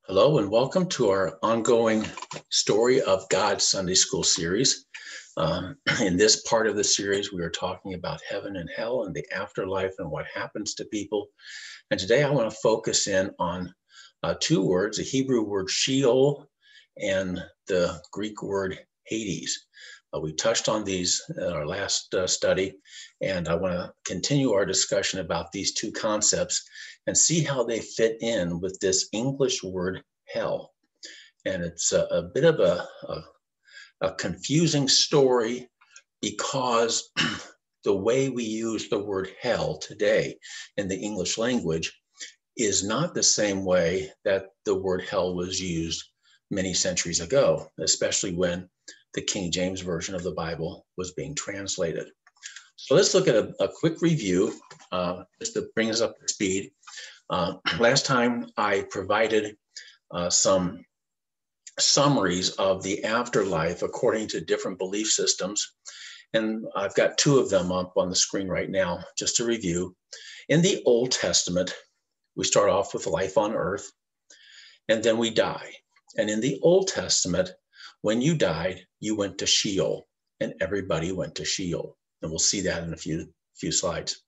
Hello and welcome to our ongoing Story of God Sunday School series. In this part of the series, we are talking about heaven and hell and the afterlife and what happens to people. And today I want to focus in on two words, the Hebrew word Sheol and the Greek word Hades. We touched on these in our last study, and I want to continue our discussion about these two concepts and see how they fit in with this English word hell. And it's a bit of a confusing story because the way we use the word hell today in the English language is not the same way that the word hell was used many centuries ago, especially when the King James Version of the Bible was being translated. So let's look at a quick review just to bring us up to speed. Last time I provided some summaries of the afterlife according to different belief systems. And I've got two of them up on the screen right now, just to review. In the Old Testament, we start off with life on earth, and then we die. And in the Old Testament, when you died, you went to Sheol, and everybody went to Sheol. And we'll see that in a few slides.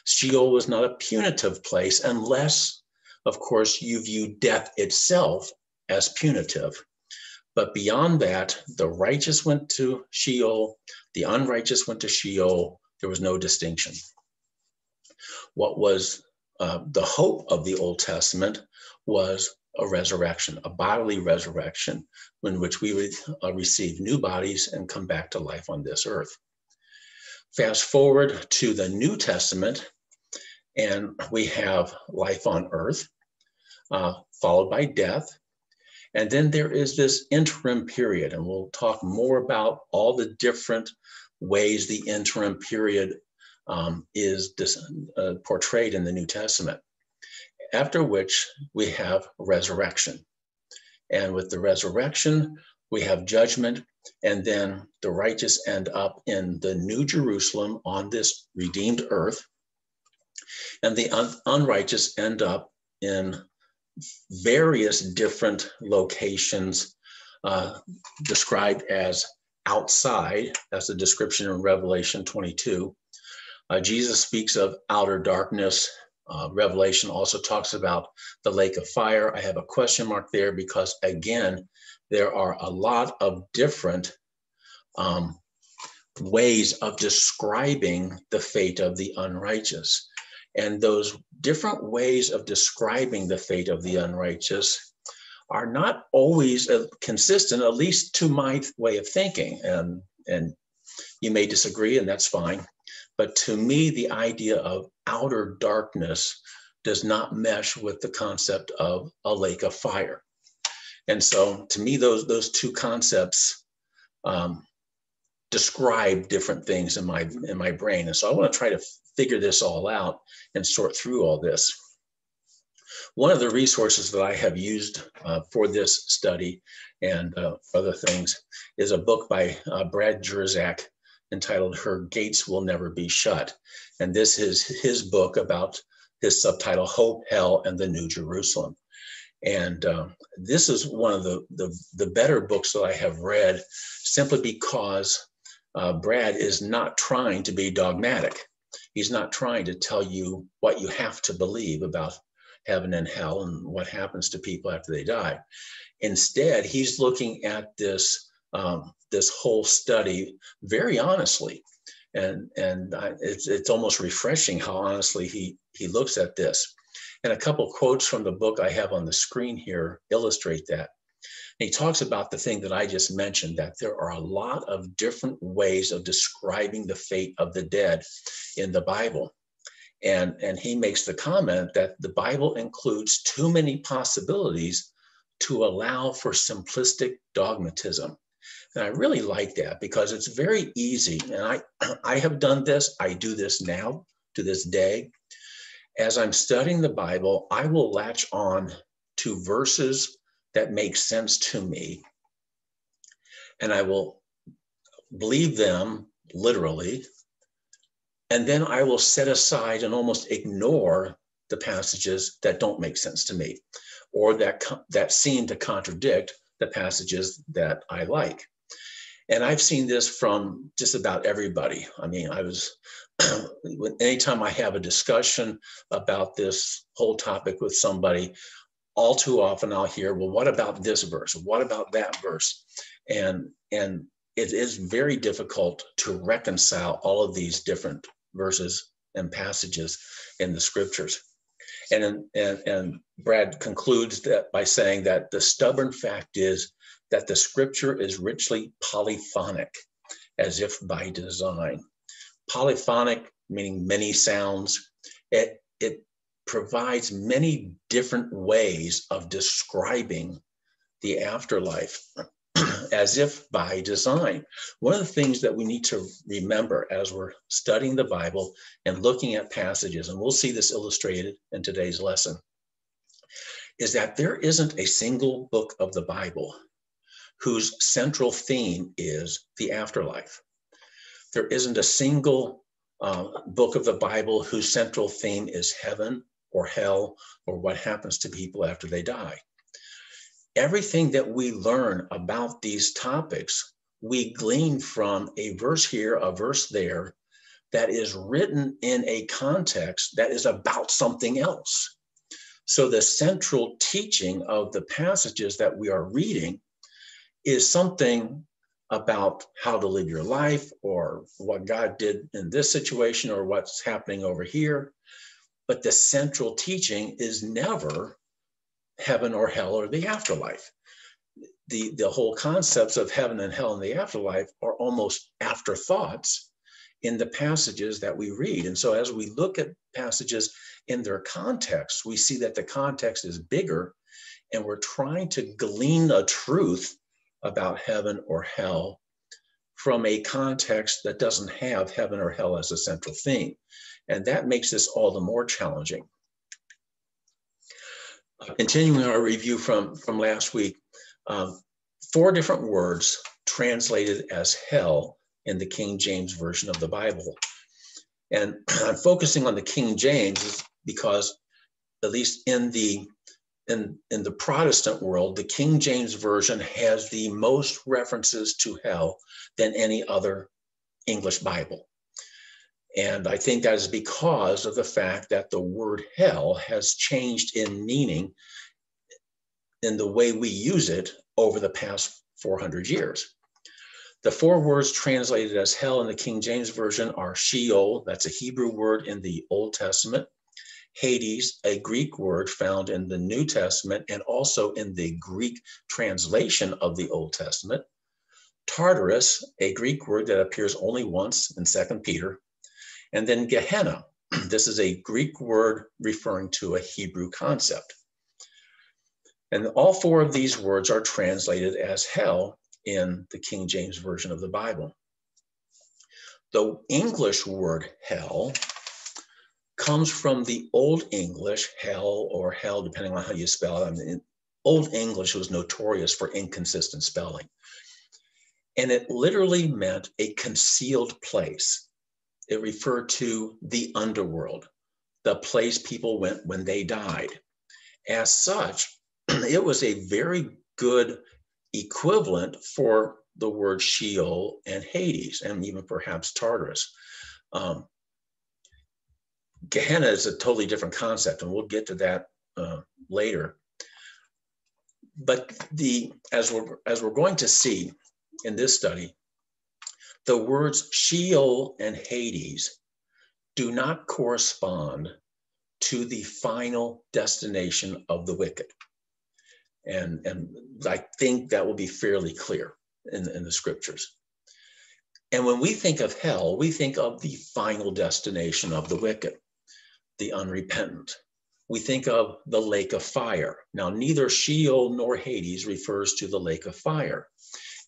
Sheol was not a punitive place unless, of course, you view death itself as punitive. But beyond that, the righteous went to Sheol, the unrighteous went to Sheol. There was no distinction. What was the hope of the Old Testament was a resurrection, a bodily resurrection, in which we would receive new bodies and come back to life on this earth. Fast forward to the New Testament, and we have life on earth, followed by death. And then there is this interim period, and we'll talk more about all the different ways the interim period is portrayed in the New Testament. After which we have resurrection. And with the resurrection, we have judgment, and then the righteous end up in the New Jerusalem on this redeemed earth, and the unrighteous end up in various different locations described as outside. That's the description in Revelation 22. Jesus speaks of outer darkness. Revelation also talks about the lake of fire. I have a question mark there because, again, there are a lot of different ways of describing the fate of the unrighteous. And those different ways of describing the fate of the unrighteous are not always consistent, at least to my way of thinking. And you may disagree, and that's fine. But to me, the idea of outer darkness does not mesh with the concept of a lake of fire. And so to me, those two concepts describe different things in my brain. And so I want to try to figure this all out and sort through all this. One of the resources that I have used for this study and other things is a book by Brad Jersak entitled Her Gates Will Never Be Shut. And this is his book about his subtitle, Hope, Hell, and the New Jerusalem. And this is one of the better books that I have read, simply because Brad is not trying to be dogmatic. He's not trying to tell you what you have to believe about heaven and hell and what happens to people after they die. Instead, he's looking at this whole study very honestly, and it's almost refreshing how honestly he looks at this. And a couple quotes from the book I have on the screen here illustrate that. And he talks about the thing that I just mentioned, that there are a lot of different ways of describing the fate of the dead in the Bible. And he makes the comment that the Bible includes too many possibilities to allow for simplistic dogmatism. And I really like that because it's very easy. And I have done this. I do this now to this day. As I'm studying the Bible, I will latch on to verses that make sense to me. And I will believe them literally. And then I will set aside and almost ignore the passages that don't make sense to me, or that seem to contradict the passages that I like. And I've seen this from just about everybody. I mean, anytime I have a discussion about this whole topic with somebody, all too often I'll hear, well, what about this verse? What about that verse? And it is very difficult to reconcile all of these different verses and passages in the scriptures. And Brad concludes that by saying that the stubborn fact is that the scripture is richly polyphonic, as if by design. Polyphonic, meaning many sounds. It provides many different ways of describing the afterlife, as if by design. One of the things that we need to remember as we're studying the Bible and looking at passages, and we'll see this illustrated in today's lesson, is that there isn't a single book of the Bible whose central theme is the afterlife. There isn't a single book of the Bible whose central theme is heaven or hell or what happens to people after they die. Everything that we learn about these topics, we glean from a verse here, a verse there, that is written in a context that is about something else. So the central teaching of the passages that we are reading is something about how to live your life, or what God did in this situation, or what's happening over here. But the central teaching is never heaven or hell or the afterlife. The whole concepts of heaven and hell and the afterlife are almost afterthoughts in the passages that we read. And so as we look at passages in their context, we see that the context is bigger, and we're trying to glean a truth about heaven or hell from a context that doesn't have heaven or hell as a central theme. And that makes this all the more challenging. Continuing our review from last week, 4 different words translated as hell in the King James Version of the Bible. And I'm focusing on the King James because, at least in the Protestant world, the King James Version has the most references to hell than any other English Bible. And I think that is because of the fact that the word hell has changed in meaning in the way we use it over the past 400 years. The 4 words translated as hell in the King James Version are Sheol, that's a Hebrew word in the Old Testament; Hades, a Greek word found in the New Testament and also in the Greek translation of the Old Testament; Tartarus, a Greek word that appears only once in 2 Peter; and then Gehenna. This is a Greek word referring to a Hebrew concept. And all 4 of these words are translated as hell in the King James Version of the Bible. The English word hell comes from the Old English, hell or hell, depending on how you spell it. I mean, Old English was notorious for inconsistent spelling. And it literally meant a concealed place. It referred to the underworld, the place people went when they died. As such, it was a very good equivalent for the word Sheol and Hades, and even perhaps Tartarus. Gehenna is a totally different concept, and we'll get to that later. But as we're going to see in this study, the words Sheol and Hades do not correspond to the final destination of the wicked. And I think that will be fairly clear in the scriptures. And when we think of hell, we think of the final destination of the wicked, the unrepentant. We think of the lake of fire. Now, neither Sheol nor Hades refers to the lake of fire.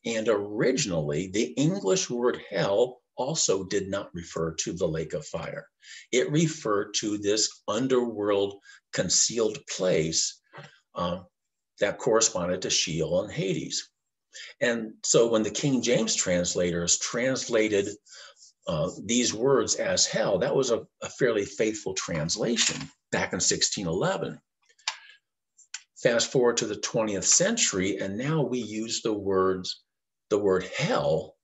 And originally, the English word hell also did not refer to the lake of fire. It referred to this underworld concealed place that corresponded to Sheol and Hades. And so when the King James translators translated these words as hell, that was a fairly faithful translation back in 1611. Fast forward to the 20th century, and now we use the word hell,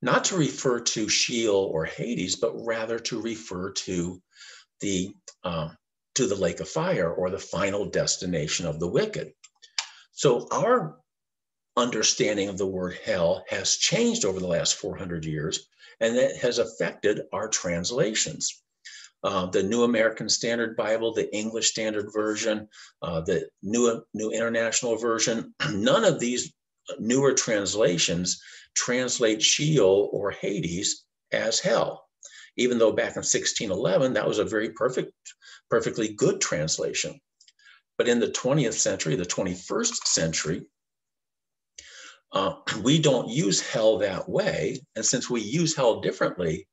not to refer to Sheol or Hades, but rather to refer to the lake of fire, or the final destination of the wicked. So our understanding of the word hell has changed over the last 400 years, and it has affected our translations. The New American Standard Bible, the English Standard Version, the New International Version, none of these newer translations translate Sheol or Hades as hell, even though back in 1611, that was a very perfectly good translation. But in the 20th century, the 21st century, we don't use hell that way. And since we use hell differently,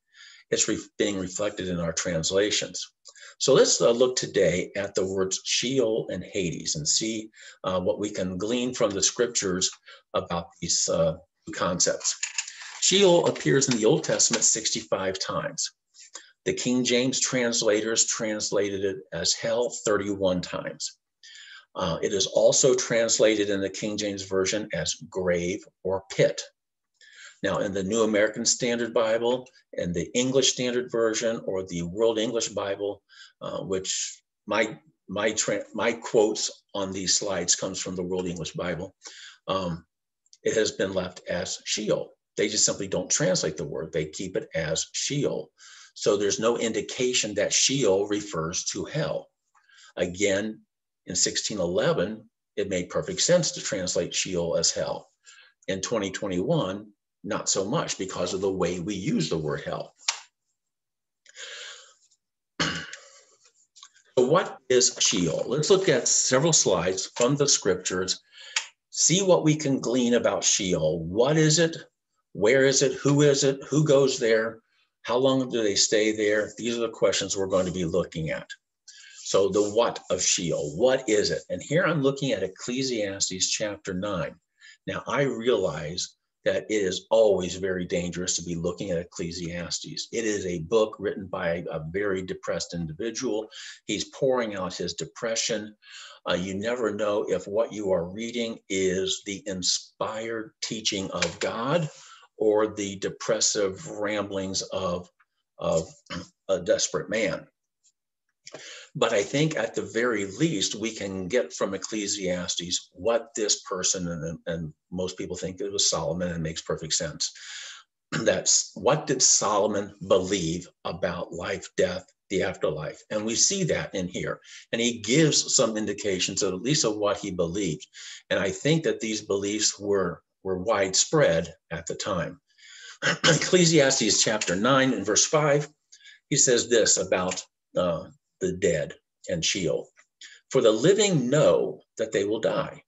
it's being reflected in our translations. So let's look today at the words Sheol and Hades and see what we can glean from the scriptures about these concepts. Sheol appears in the Old Testament 65 times. The King James translators translated it as hell 31 times. It is also translated in the King James Version as grave or pit. Now, in the New American Standard Bible and the English Standard Version, or the World English Bible, which my quotes on these slides comes from the World English Bible, it has been left as Sheol. They just simply don't translate the word. They keep it as Sheol. So there's no indication that Sheol refers to hell. Again, in 1611, it made perfect sense to translate Sheol as hell. In 2021, not so much, because of the way we use the word hell. So what is Sheol? Let's look at several slides from the scriptures, see what we can glean about Sheol. What is it? Where is it? Who is it? Who goes there? How long do they stay there? These are the questions we're going to be looking at. So the what of Sheol, what is it? And here I'm looking at Ecclesiastes chapter 9. Now I realize that it is always very dangerous to be looking at Ecclesiastes. It is a book written by a very depressed individual. He's pouring out his depression. You never know if what you are reading is the inspired teaching of God or the depressive ramblings of a desperate man. But I think at the very least, we can get from Ecclesiastes what this person, and most people think it was Solomon, and it makes perfect sense. That's what did Solomon believe about life, death, the afterlife? And we see that in here. And he gives some indications at least of what he believed. And I think that these beliefs were widespread at the time. Ecclesiastes chapter 9 and verse 5, he says this about the dead and Sheol. For the living know that they will die,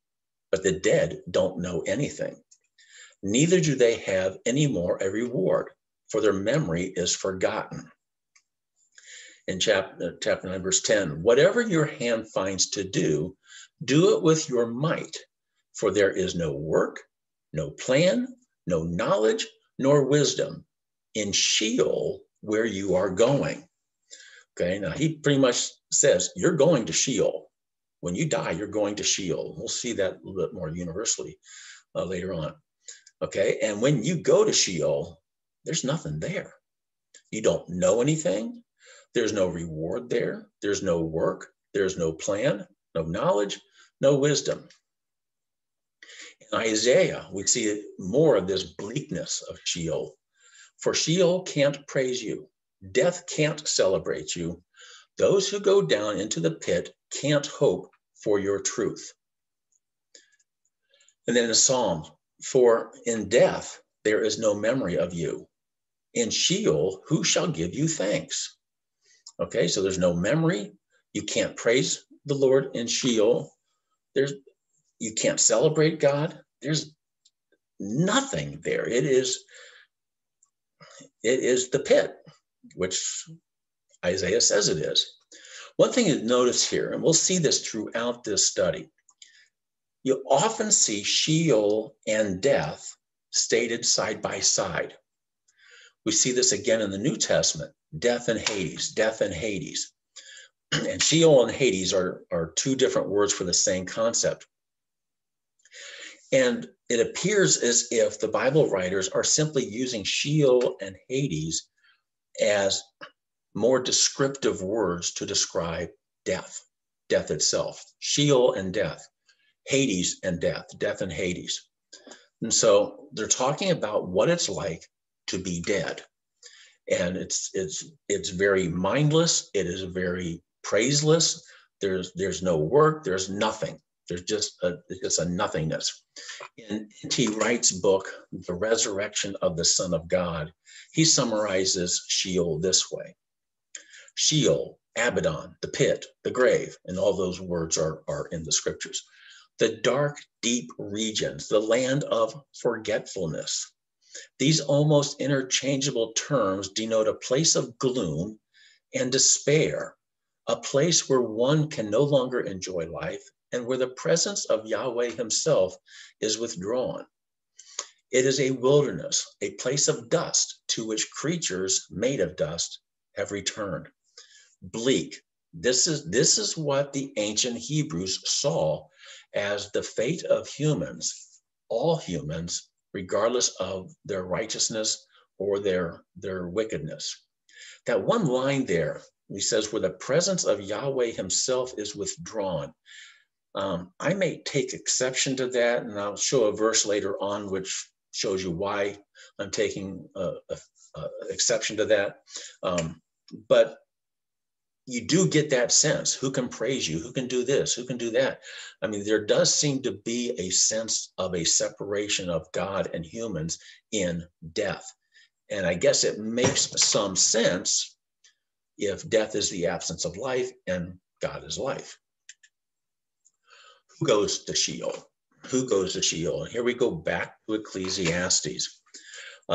but the dead don't know anything. Neither do they have any more a reward, for their memory is forgotten. In chapter 9, verse 10, whatever your hand finds to do, do it with your might, for there is no work, no plan, no knowledge, nor wisdom in Sheol where you are going. Okay, now he pretty much says you're going to Sheol. When you die, you're going to Sheol. We'll see that a little bit more universally later on. Okay, and when you go to Sheol, there's nothing there. You don't know anything. There's no reward there. There's no work. There's no plan, no knowledge, no wisdom. In Isaiah, we see more of this bleakness of Sheol. For Sheol can't praise you. Death can't celebrate you. Those who go down into the pit can't hope for your truth. And then in Psalm, for in death there is no memory of you. In Sheol, who shall give you thanks? Okay, so there's no memory. You can't praise the Lord in Sheol. You can't celebrate God. There's nothing there. It is the pit, which Isaiah says it is. One thing to notice here, and we'll see this throughout this study, you often see Sheol and death stated side by side. We see this again in the New Testament, death and Hades, death and Hades. And Sheol and Hades are two different words for the same concept. And it appears as if the Bible writers are simply using Sheol and Hades as more descriptive words to describe death itself. Sheol and death, Hades and death and Hades. And so they're talking about what it's like to be dead. And it's very mindless. It is very praiseless. There's no work. There's nothing. There's just a nothingness. In N.T. Wright's book, The Resurrection of the Son of God, he summarizes Sheol this way. Sheol, Abaddon, the pit, the grave, and all those words are in the scriptures. The dark, deep regions, the land of forgetfulness. These almost interchangeable terms denote a place of gloom and despair, a place where one can no longer enjoy life and where the presence of Yahweh himself is withdrawn. It is a wilderness, a place of dust to which creatures made of dust have returned. Bleak. This is what the ancient Hebrews saw as the fate of humans, all humans, regardless of their righteousness or their wickedness. That one line there, he says, where the presence of Yahweh himself is withdrawn. I may take exception to that, and I'll show a verse later on which shows you why I'm taking exception to that. But you do get that sense. Who can praise you? Who can do this? Who can do that? I mean, there does seem to be a sense of a separation of God and humans in death. And I guess it makes some sense if death is the absence of life and God is life. Who goes to Sheol? Who goes to Sheol? And here we go back to Ecclesiastes.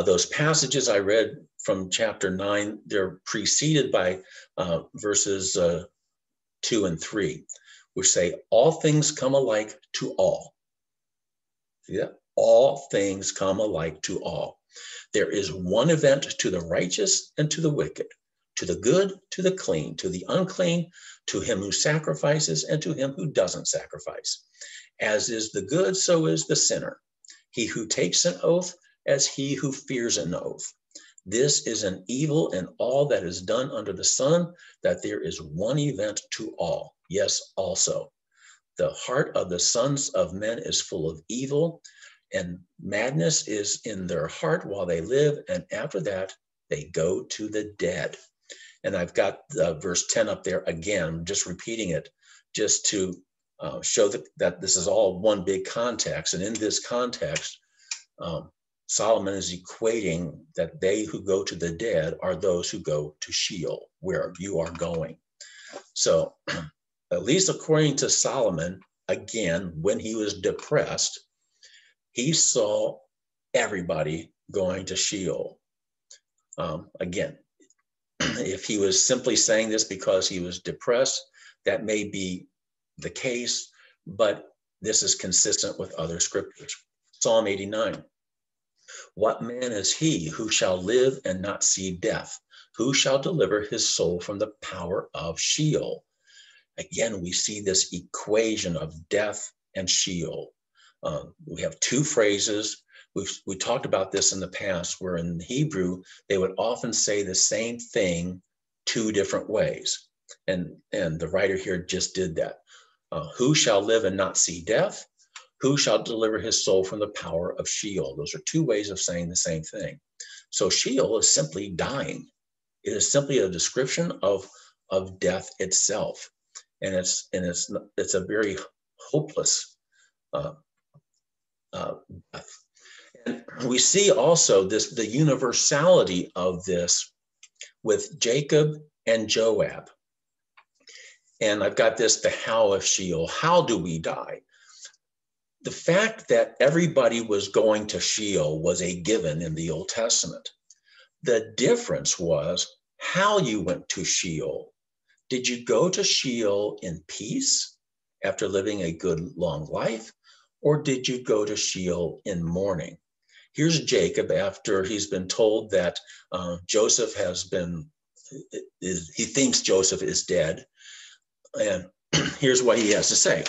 Those passages I read from chapter 9, they're preceded by verses 2 and 3, which say, all things come alike to all. See that? All things come alike to all. There is one event to the righteous and to the wicked, to the good, to the clean, to the unclean, to him who sacrifices and to him who doesn't sacrifice. As is the good, so is the sinner. He who takes an oath, as he who fears an oath. This is an evil in all that is done under the sun, that there is one event to all. Yes, also. The heart of the sons of men is full of evil, and madness is in their heart while they live, and after that, they go to the dead. And I've got verse 10 up there again, just repeating it, just to show that this is all one big context. And in this context, Solomon is equating that they who go to the dead are those who go to Sheol, where you are going. So, at least according to Solomon, again, when he was depressed, he saw everybody going to Sheol. Again, if he was simply saying this because he was depressed, that may be the case, but this is consistent with other scriptures. Psalm 89. What man is he who shall live and not see death? Who shall deliver his soul from the power of Sheol? Again, we see this equation of death and Sheol. We have two phrases. We talked about this in the past, where in Hebrew, they would often say the same thing two different ways. And the writer here just did that. Who shall live and not see death? Who shall deliver his soul from the power of Sheol? Those are two ways of saying the same thing. So Sheol is simply dying. It is simply a description of death itself. And it's a very hopeless death. And we see also the universality of this with Jacob and Joab. And I've got this, the how of Sheol. How do we die? The fact that everybody was going to Sheol was a given in the Old Testament. The difference was how you went to Sheol. Did you go to Sheol in peace after living a good long life, or did you go to Sheol in mourning? Here's Jacob after he's been told that Joseph he thinks Joseph is dead. And here's what he has to say.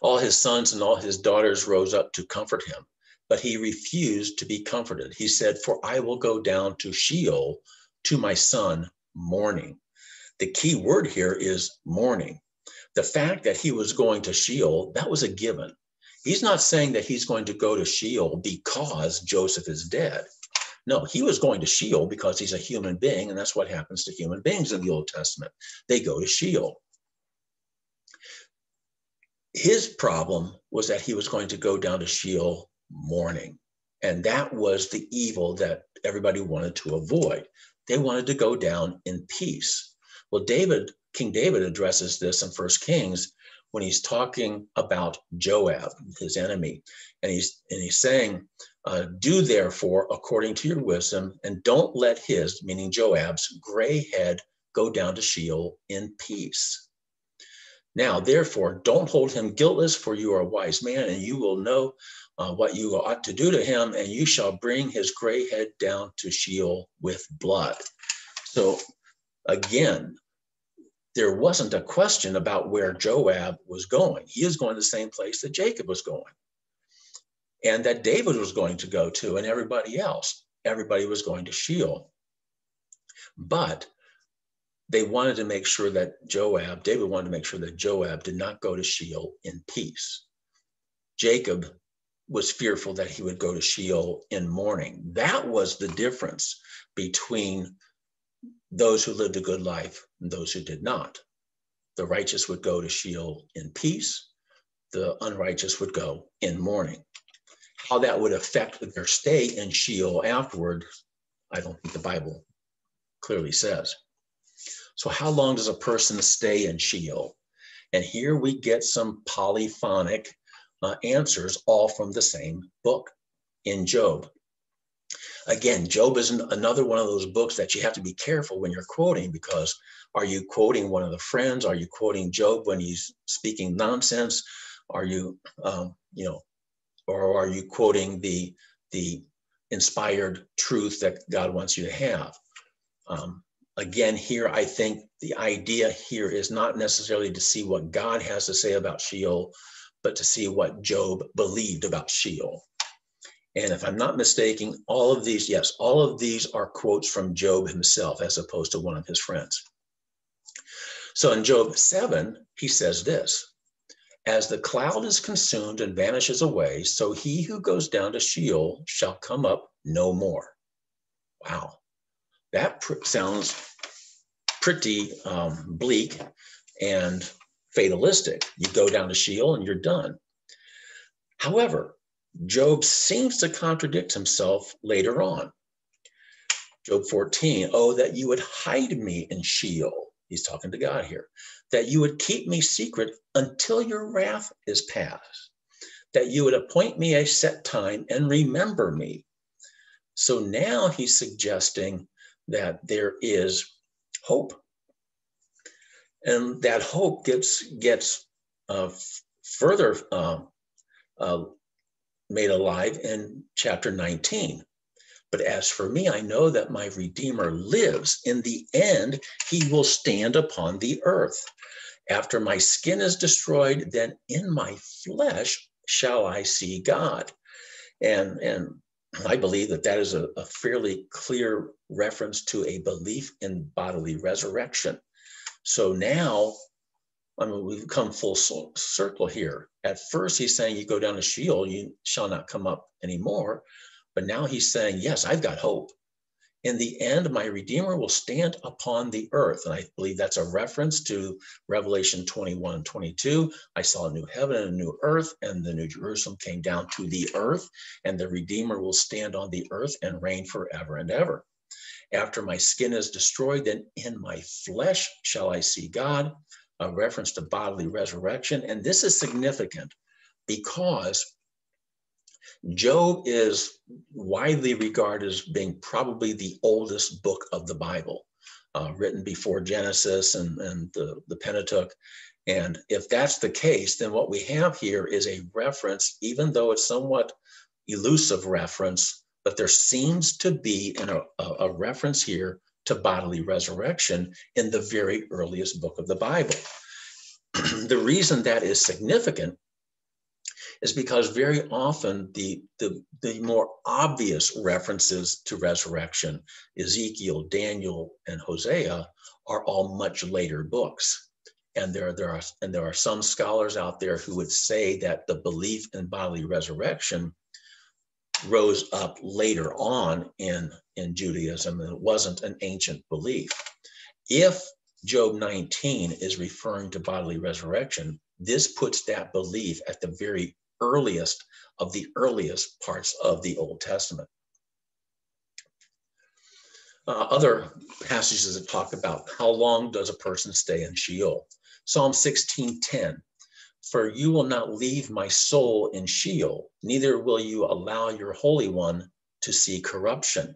All his sons and all his daughters rose up to comfort him, but he refused to be comforted. He said, "For I will go down to Sheol to my son mourning." The key word here is mourning. The fact that he was going to Sheol, that was a given. He's not saying that he's going to go to Sheol because Joseph is dead. No, he was going to Sheol because he's a human being, and that's what happens to human beings in the Old Testament. They go to Sheol. His problem was that he was going to go down to Sheol mourning, and that was the evil that everybody wanted to avoid. They wanted to go down in peace. Well, King David addresses this in 1 Kings when he's talking about Joab, his enemy, and he's saying, "Do therefore according to your wisdom, and don't let his," meaning Joab's, "gray head go down to Sheol in peace. Now, therefore, don't hold him guiltless, for you are a wise man, and you will know what you ought to do to him, and you shall bring his gray head down to Sheol with blood." So again, there wasn't a question about where Joab was going. He is going to the same place that Jacob was going, and that David was going to go to, and everybody else. Everybody was going to Sheol. But David wanted to make sure that Joab did not go to Sheol in peace. Jacob was fearful that he would go to Sheol in mourning. That was the difference between those who lived a good life and those who did not. The righteous would go to Sheol in peace. The unrighteous would go in mourning. How that would affect their stay in Sheol afterward, I don't think the Bible clearly says. So how long does a person stay in Sheol? And here we get some polyphonic answers, all from the same book in Job. Again, Job is another one of those books that you have to be careful when you're quoting, because are you quoting one of the friends? Are you quoting Job when he's speaking nonsense? Are you, or are you quoting the inspired truth that God wants you to have? Again, here, I think the idea here is not necessarily to see what God has to say about Sheol, but to see what Job believed about Sheol. And if I'm not mistaken, all of these are quotes from Job himself, as opposed to one of his friends. So in Job 7, he says this: "As the cloud is consumed and vanishes away, so he who goes down to Sheol shall come up no more." Wow. That sounds pretty bleak and fatalistic. You go down to Sheol and you're done. However, Job seems to contradict himself later on. Job 14, "Oh, that you would hide me in Sheol." He's talking to God here. "That you would keep me secret until your wrath is past. That you would appoint me a set time and remember me." So now he's suggesting that there is hope. And that hope gets further made alive in chapter 19. "But as for me, I know that my Redeemer lives. In the end, he will stand upon the earth. After my skin is destroyed, then in my flesh shall I see God." And I believe that is a fairly clear reference to a belief in bodily resurrection. So now, we've come full circle here. At first, he's saying you go down to Sheol, you shall not come up anymore. But now he's saying, yes, I've got hope. In the end, my Redeemer will stand upon the earth. And I believe that's a reference to Revelation 21:22. "I saw a new heaven and a new earth, and the new Jerusalem came down to the earth, and the Redeemer will stand on the earth and reign forever and ever. After my skin is destroyed, then in my flesh shall I see God," a reference to bodily resurrection. And this is significant because Job is widely regarded as being probably the oldest book of the Bible, written before Genesis and the Pentateuch. And if that's the case, then what we have here is a reference, even though it's somewhat elusive reference, but there seems to be a reference here to bodily resurrection in the very earliest book of the Bible. The reason that is significant is because very often the more obvious references to resurrection, Ezekiel, Daniel, and Hosea, are all much later books. And there are some scholars out there who would say that the belief in bodily resurrection rose up later on in Judaism, and it wasn't an ancient belief. If Job 19 is referring to bodily resurrection, this puts that belief at the very earliest of the earliest parts of the Old Testament. Other passages that talk about how long does a person stay in Sheol. Psalm 16:10, for you will not leave my soul in Sheol, neither will you allow your Holy One to see corruption.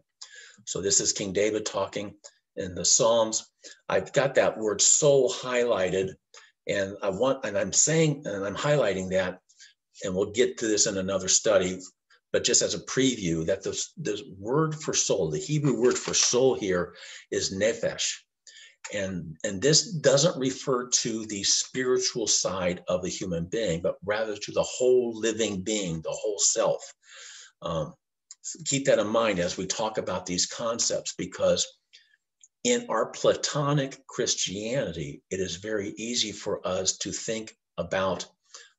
So this is King David talking in the Psalms. I've got that word soul highlighted, and I'm highlighting that, and we'll get to this in another study, but just as a preview, that the word for soul, the Hebrew word for soul here is nephesh. And this doesn't refer to the spiritual side of a human being, but rather to the whole living being, the whole self. So keep that in mind as we talk about these concepts, because in our Platonic Christianity, it is very easy for us to think about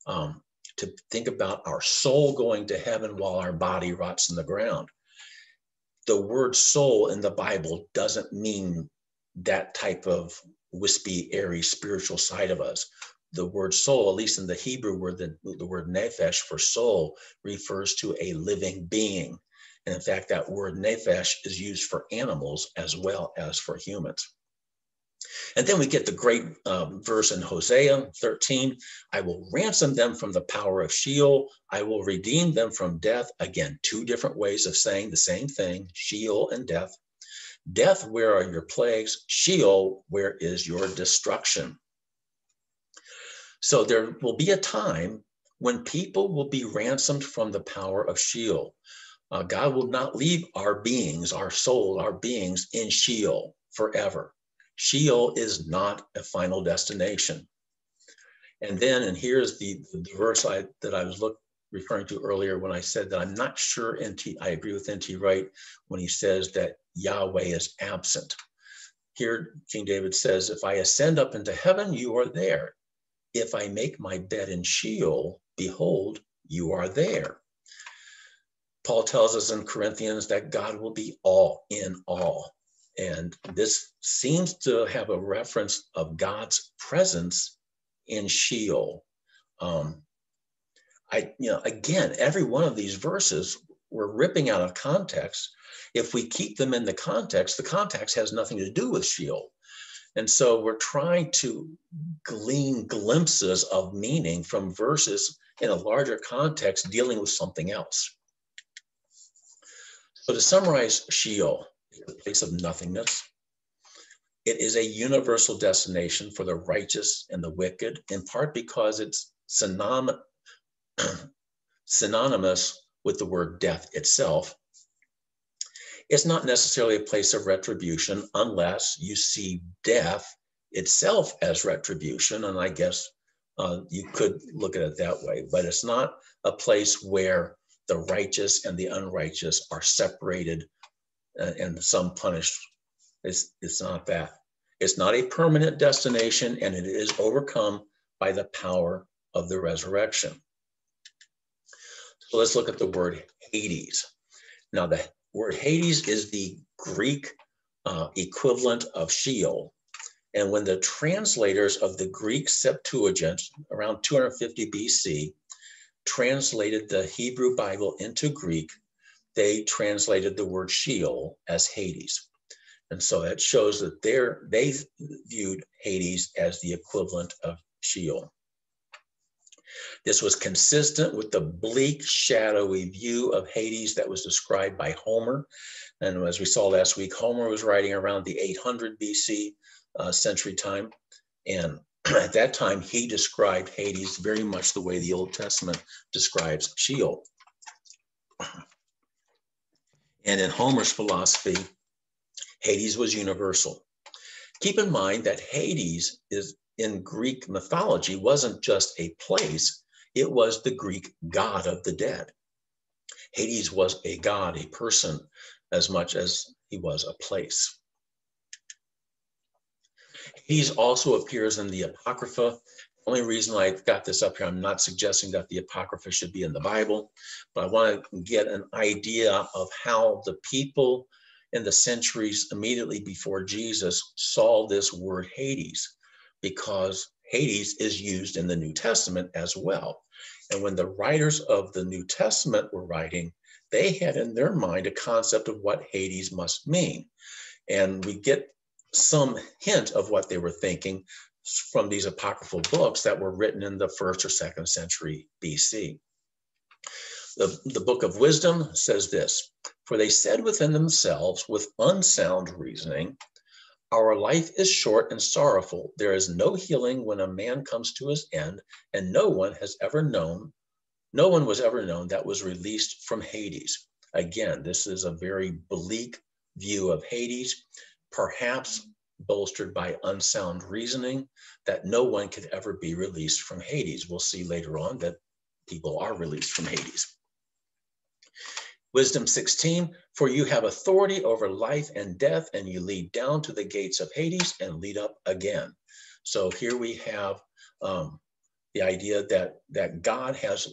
our soul going to heaven while our body rots in the ground. The word soul in the Bible doesn't mean that type of wispy, airy spiritual side of us. The word soul, at least in the Hebrew word, the word nephesh for soul, refers to a living being. And in fact, that word nephesh is used for animals as well as for humans. And then we get the great verse in Hosea 13, I will ransom them from the power of Sheol. I will redeem them from death. Again, two different ways of saying the same thing, Sheol and death. Death, where are your plagues? Sheol, where is your destruction? So there will be a time when people will be ransomed from the power of Sheol. God will not leave our beings, our soul, our beings in Sheol forever. Sheol is not a final destination. And then, and here's the verse that I was referring to earlier when I said that I'm not sure I agree with N.T. Wright when he says that Yahweh is absent. Here, King David says, if I ascend up into heaven, you are there. If I make my bed in Sheol, behold, you are there. Paul tells us in Corinthians that God will be all in all. And this seems to have a reference of God's presence in Sheol. Again, every one of these verses we're ripping out of context. If we keep them in the context has nothing to do with Sheol. And so we're trying to glean glimpses of meaning from verses in a larger context dealing with something else. So to summarize, Sheol is a place of nothingness. It is a universal destination for the righteous and the wicked, in part because it's synonymous with the word death itself. It's not necessarily a place of retribution unless you see death itself as retribution, and I guess you could look at it that way, but it's not a place where the righteous and the unrighteous are separated and some punished. It's not that. It's not a permanent destination, and it is overcome by the power of the resurrection. So let's look at the word Hades. Now, the word Hades is the Greek equivalent of Sheol. And when the translators of the Greek Septuagint, around 250 BC, translated the Hebrew Bible into Greek, they translated the word Sheol as Hades. And so that shows that they viewed Hades as the equivalent of Sheol. This was consistent with the bleak, shadowy view of Hades that was described by Homer. And as we saw last week, Homer was writing around the 800 BC century time. And at that time, he described Hades very much the way the Old Testament describes Sheol. And in Homer's philosophy, Hades was universal. Keep in mind that Hades is in Greek mythology wasn't just a place, it was the Greek god of the dead. Hades was a god, a person, as much as he was a place. Hades also appears in the Apocrypha. The only reason I've got this up here, I'm not suggesting that the Apocrypha should be in the Bible, but I want to get an idea of how the people in the centuries immediately before Jesus saw this word Hades, because Hades is used in the New Testament as well. And when the writers of the New Testament were writing, they had in their mind a concept of what Hades must mean. And we get some hint of what they were thinking from these apocryphal books that were written in the 1st or 2nd century BC. The Book of Wisdom says this: "For they said within themselves with unsound reasoning, our life is short and sorrowful. There is no healing when a man comes to his end, and no one was ever known that was released from Hades." Again, this is a very bleak view of Hades, perhaps bolstered by unsound reasoning that no one could ever be released from Hades. We'll see later on that people are released from Hades. Wisdom 16, "For you have authority over life and death, and you lead down to the gates of Hades and lead up again." So here we have the idea that God has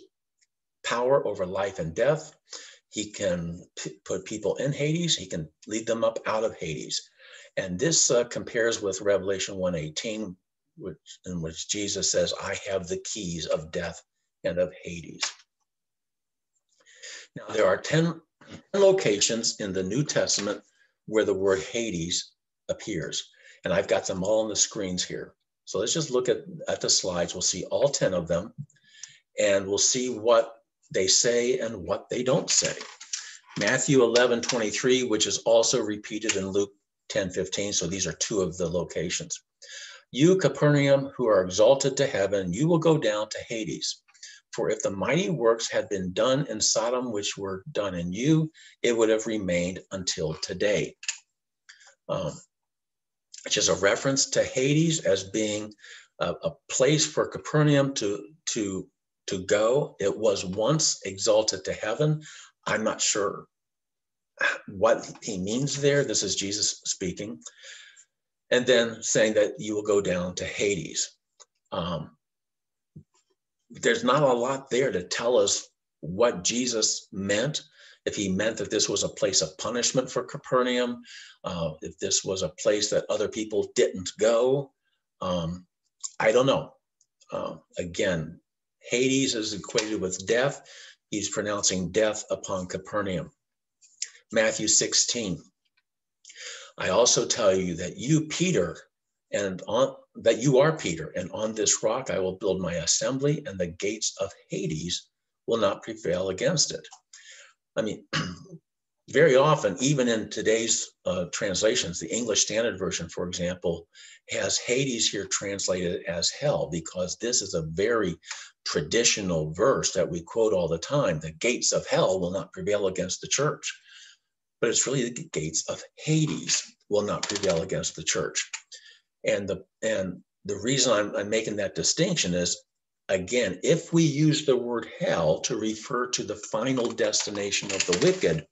power over life and death. He can put people in Hades. He can lead them up out of Hades. And this compares with Revelation 1:18, in which Jesus says, "I have the keys of death and of Hades." Now, there are 10 locations in the New Testament where the word Hades appears. And I've got them all on the screens here. So let's just look at the slides. We'll see all 10 of them, and we'll see what they say and what they don't say. Matthew 11:23, which is also repeated in Luke 10:15. So these are 2 of the locations. "You, Capernaum, who are exalted to heaven, you will go down to Hades. For if the mighty works had been done in Sodom, which were done in you, it would have remained until today." Which is a reference to Hades as being a place for Capernaum to go. It was once exalted to heaven. I'm not sure what he means there. This is Jesus speaking. And then saying that you will go down to Hades. There's not a lot there to tell us what Jesus meant. If he meant that this was a place of punishment for Capernaum, if this was a place that other people didn't go, I don't know. Again, Hades is equated with death. He's pronouncing death upon Capernaum. Matthew 16. "I also tell you that you, Peter, that you are Peter, and on this rock I will build my assembly, and the gates of Hades will not prevail against it." I mean, very often, even in today's translations, the English Standard Version, for example, has Hades here translated as hell, because this is a very traditional verse that we quote all the time. The gates of hell will not prevail against the church. But it's really the gates of Hades will not prevail against the church. And the reason I'm making that distinction is, again, if we use the word hell to refer to the final destination of the wicked,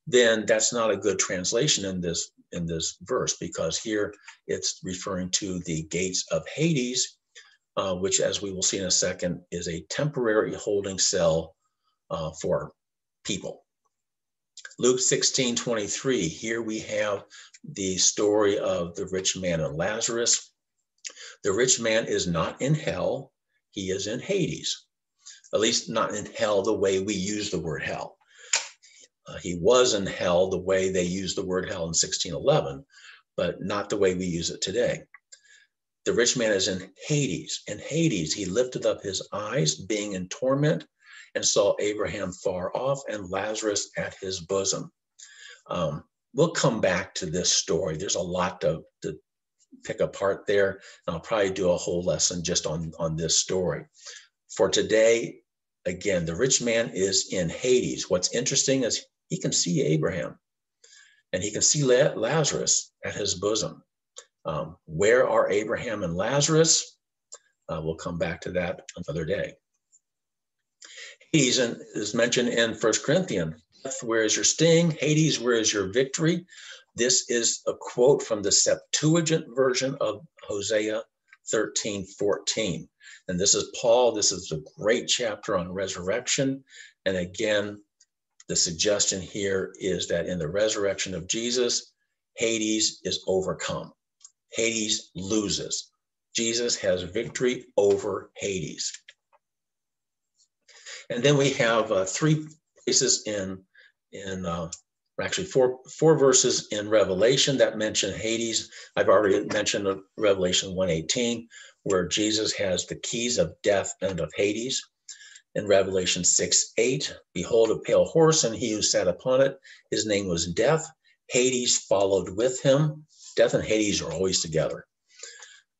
then that's not a good translation in this verse, because here it's referring to the gates of Hades, which, as we will see in a second, is a temporary holding cell for people. Luke 16:23, here we have the story of the rich man and Lazarus. The rich man is not in hell, he is in Hades. At least not in hell the way we use the word hell. He was in hell the way they used the word hell in 1611, but not the way we use it today. The rich man is in Hades. In Hades, he lifted up his eyes, being in torment, and saw Abraham far off and Lazarus at his bosom. We'll come back to this story. There's a lot to pick apart there, and I'll probably do a whole lesson just on this story. For today, again, the rich man is in Hades. What's interesting is he can see Abraham. and he can see Lazarus at his bosom. Where are Abraham and Lazarus? We'll come back to that another day. Hades is mentioned in 1 Corinthians. Death, where is your sting? Hades, where is your victory? This is a quote from the Septuagint version of Hosea 13:14. And this is Paul. This is a great chapter on resurrection. And again, the suggestion here is that in the resurrection of Jesus, Hades is overcome. Hades loses. Jesus has victory over Hades. And then we have 3 places actually four verses in Revelation that mention Hades. I've already mentioned Revelation 1:18, where Jesus has the keys of death and of Hades. In Revelation 6:8, behold, a pale horse, and he who sat upon it, his name was Death. Hades followed with him. Death and Hades are always together.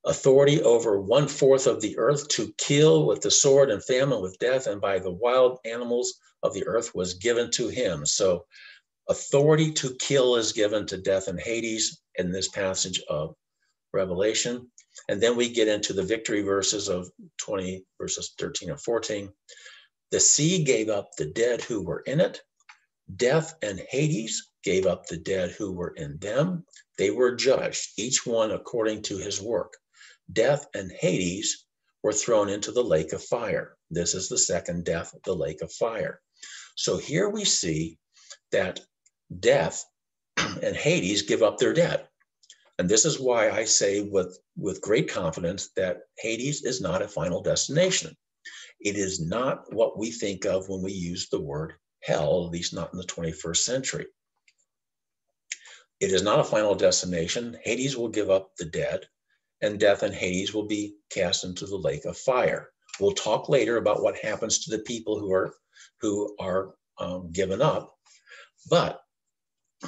Authority over 1/4 of the earth to kill with the sword and famine with death, and by the wild animals of the earth was given to him. So authority to kill is given to Death and Hades in this passage of Revelation. And then we get into the victory verses of 20, verses 13 and 14. The sea gave up the dead who were in it. Death and Hades gave up the dead who were in them. They were judged, each one according to his work. Death and Hades were thrown into the lake of fire. This is the second death, the lake of fire. So here we see that death and Hades give up their dead. And this is why I say with great confidence that Hades is not a final destination. It is not what we think of when we use the word hell, at least not in the 21st century. It is not a final destination. Hades will give up the dead, and Death and Hades will be cast into the lake of fire. We'll talk later about what happens to the people who are given up. But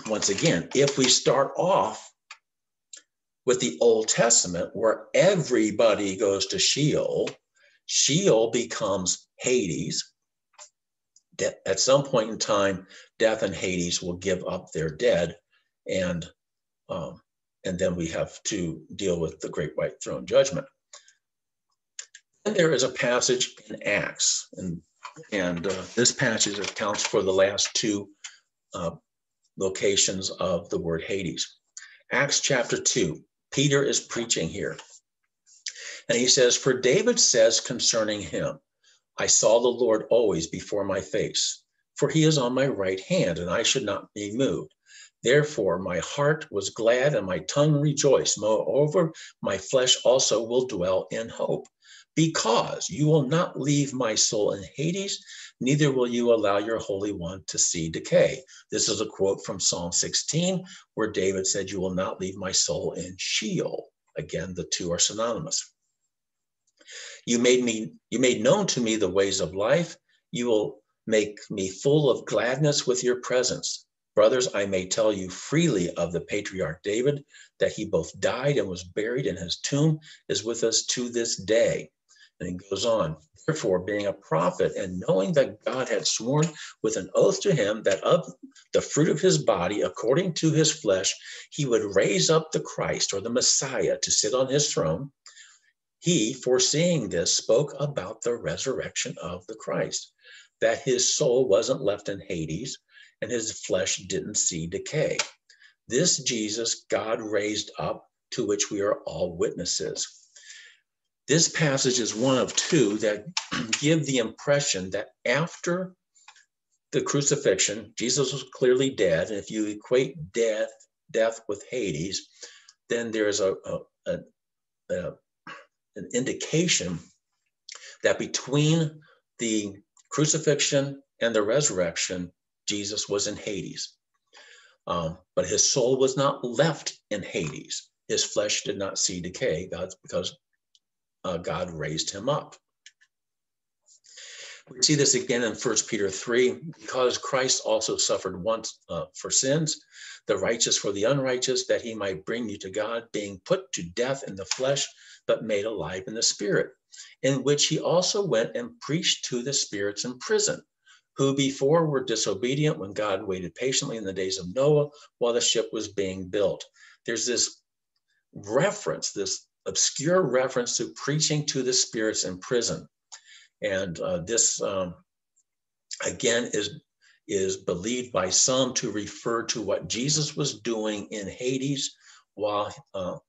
once again, if we start off with the Old Testament, where everybody goes to Sheol, Sheol becomes Hades. At some point in time, Death and Hades will give up their dead, and then we have to deal with the Great White Throne Judgment. And there is a passage in Acts, and this passage accounts for the last 2 locations of the word Hades. Acts chapter 2, Peter is preaching here. And he says, for David says concerning him, I saw the Lord always before my face, for he is on my right hand, and I should not be moved. Therefore, my heart was glad and my tongue rejoiced. Moreover, my flesh also will dwell in hope, because you will not leave my soul in Hades, neither will you allow your Holy One to see decay. This is a quote from Psalm 16, where David said, you will not leave my soul in Sheol. Again, the 2 are synonymous. You made known to me the ways of life. You will make me full of gladness with your presence. Brothers, I may tell you freely of the patriarch David, that he both died and was buried, and his tomb is with us to this day. And he goes on, therefore, being a prophet and knowing that God had sworn with an oath to him that of the fruit of his body, according to his flesh, he would raise up the Christ, or the Messiah, to sit on his throne, he, foreseeing this, spoke about the resurrection of the Christ, that his soul wasn't left in Hades and his flesh didn't see decay. This Jesus God raised up, to which we are all witnesses. This passage is one of 2 that give the impression that after the crucifixion, Jesus was clearly dead. And if you equate death with Hades, then there's an indication that between the crucifixion and the resurrection, Jesus was in Hades. But his soul was not left in Hades. His flesh did not see decay, because God raised him up. We see this again in 1 Peter 3, because Christ also suffered once for sins, the righteous for the unrighteous, that he might bring you to God, being put to death in the flesh, but made alive in the spirit, in which he also went and preached to the spirits in prison, who before were disobedient when God waited patiently in the days of Noah while the ship was being built. There's this reference, this obscure reference to preaching to the spirits in prison. And this, again, is believed by some to refer to what Jesus was doing in Hades while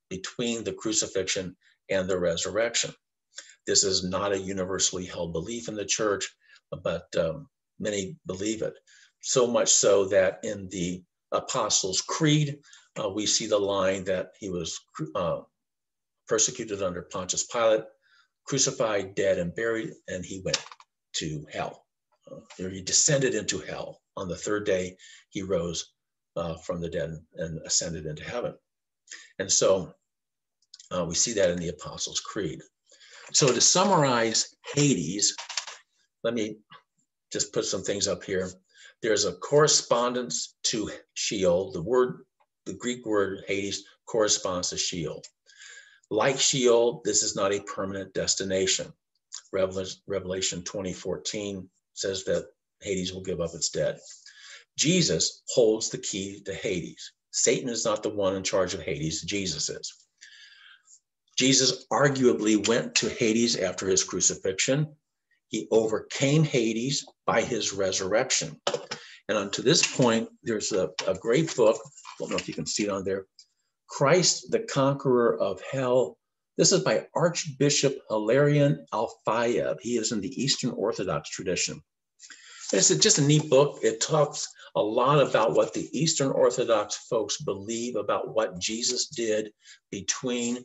between the crucifixion and the resurrection. This is not a universally held belief in the church, but many believe it. So much so that in the Apostles' Creed, we see the line that he was persecuted under Pontius Pilate, crucified, dead, and buried, and he went to hell. He descended into hell. On the third day, he rose from the dead and ascended into heaven. And so we see that in the Apostles' Creed. So to summarize Hades, let me just put some things up here. There's a correspondence to Sheol. The Greek word Hades corresponds to Sheol. Like Sheol, this is not a permanent destination. Revelation 20:14 says that Hades will give up its dead. Jesus holds the key to Hades. Satan is not the one in charge of Hades, Jesus is. Jesus arguably went to Hades after his crucifixion. He overcame Hades by his resurrection. And up to this point, there's a great book. I don't know if you can see it on there. Christ, the Conqueror of Hell. This is by Archbishop Hilarion Al-Fayed. He is in the Eastern Orthodox tradition. It's just a neat book. It talks a lot about what the Eastern Orthodox folks believe about what Jesus did between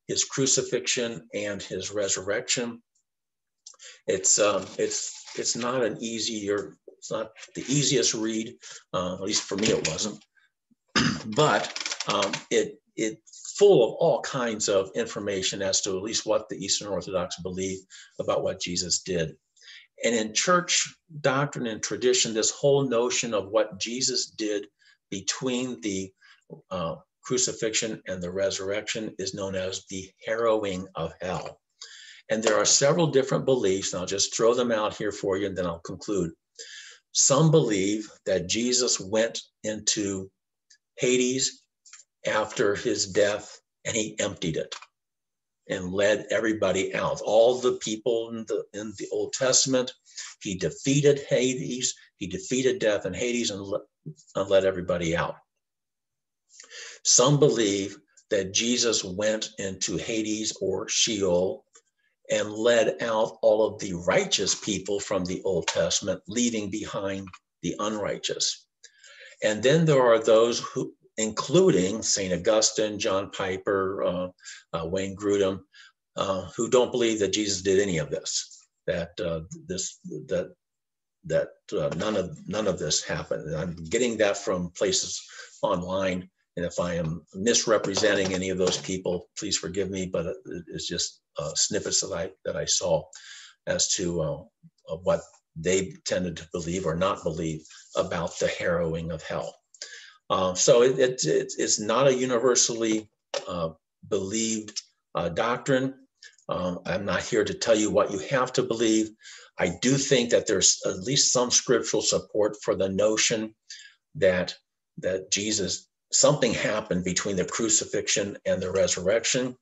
his crucifixion and his resurrection. It's not an easy, or it's not the easiest read, at least for me it wasn't, but it's full of all kinds of information as to at least what the Eastern Orthodox believe about what Jesus did. And in church doctrine and tradition, this whole notion of what Jesus did between the crucifixion and the resurrection is known as the harrowing of hell. And there are several different beliefs, and I'll just throw them out here for you, and then I'll conclude. Some believe that Jesus went into Hades after his death, and he emptied it and led everybody out. All the people in the Old Testament, he defeated Hades, he defeated death and Hades, and let everybody out. Some believe that Jesus went into Hades or Sheol and led out all of the righteous people from the Old Testament, leaving behind the unrighteous. And then there are those who, including St. Augustine, John Piper, Wayne Grudem, who don't believe that Jesus did any of this, that none of this happened. And I'm getting that from places online, and if I am misrepresenting any of those people, please forgive me, but it's just snippets that I saw as to what they tended to believe or not believe about the harrowing of hell. So it's not a universally believed doctrine. I'm not here to tell you what you have to believe. I do think that there's at least some scriptural support for the notion that Jesus, something happened between the crucifixion and the resurrection.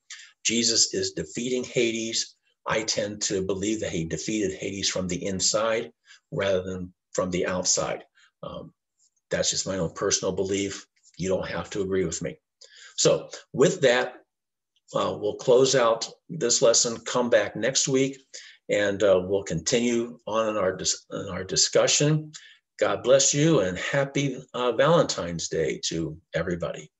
Jesus is defeating Hades. I tend to believe that he defeated Hades from the inside rather than from the outside. That's just my own personal belief. You don't have to agree with me. So with that, we'll close out this lesson, come back next week, and we'll continue on in our discussion. God bless you, and happy Valentine's Day to everybody.